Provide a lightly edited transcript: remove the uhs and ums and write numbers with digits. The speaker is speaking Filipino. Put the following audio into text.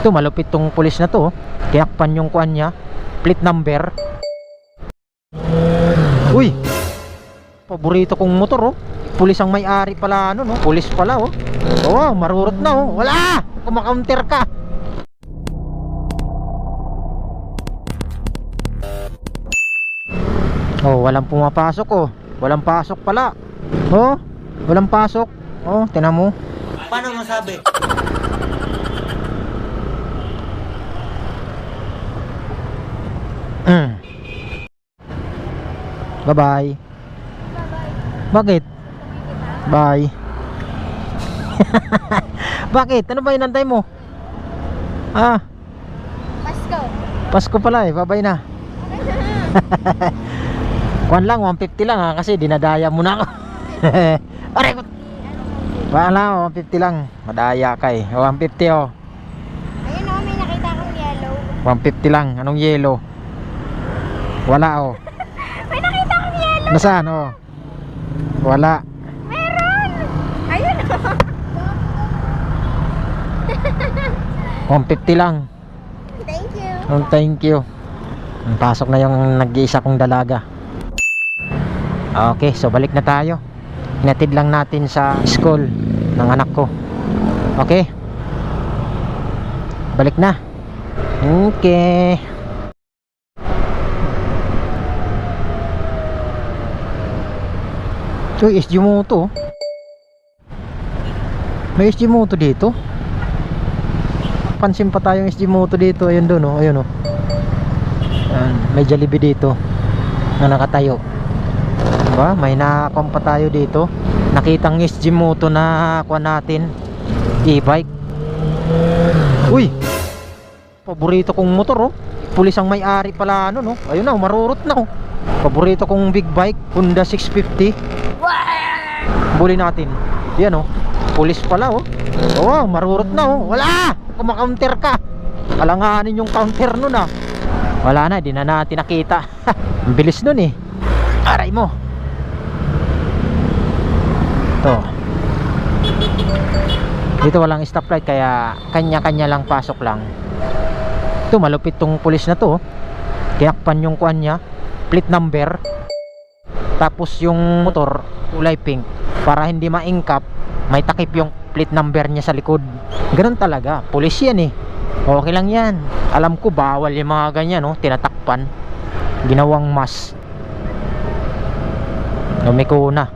Ito malupit tong pulis na to, oh. Tiyakpan yung kuan niya, plate number. Uy, paborito kong motor, oh. Pulis ang may-ari pala, ano, no? Pulis pala, oh. Oh, marurot na, oh. Wala! Kumakaunter ka. Oh, walang pumapasok, oh. Walang pasok pala. Oh, walang pasok. Oh, tingnan mo. Paano masabi? Bye-bye. Bakit? Bye. Bakit? Ano ba inantay mo? Ah, Pasko. Pasko pala eh. Bye-bye na. Kuan lang, 150 lang ha, kasi dinadaya mo na ako. Aray ko. Wala, 150 lang. Madaya ka eh. 150 oh. Ayun o, may nakita akong yellow. 150 lang. Anong yellow? Wala oh. May nakita akong yellow. Nasaan oh? Wala. Meron. Ayun o. 150 lang. Thank you. Oh, thank you. Pasok na yung nag-iisa kong dalaga. Okay, so balik na tayo. Hinatid lang natin sa school ng anak ko. Okay, balik na. Okay. So, SG Moto. May SG Moto dito. Pansin pa tayong SG Moto dito. Ayun doon, oh. Ayun, oh. May Jollibee dito na nakatayo. Diba? May nakakam pa tayo dito. Nakitang SG Moto na kuha natin, e-bike. Uy, paborito kong motor, oh. Pulis ang may-ari pala, ano, no? Ayun na, marurot na, oh. Paborito kong big bike, Honda 650. Buli natin. Yan, oh. Pulis pala, oh. Oh, marurot na, oh. Wala! Kumakaunter ka. Alanganin yung counter nun, ah. Wala na, di na natin nakita. Ang bilis nun, eh. Aray mo. Ito. Dito walang stoplight, kaya kanya-kanya lang, pasok lang. Ito malupit tong pulis na to, oh. Tiyakpan yung kuan niya, plate number. Tapos yung motor kulay pink, para hindi maingkap, may takip yung plate number niya sa likod. Ganun talaga, pulis yan eh. Okay lang yan. Alam ko bawal yung mga ganyan, no? Tinatakpan, ginawang mas. Lumiko na.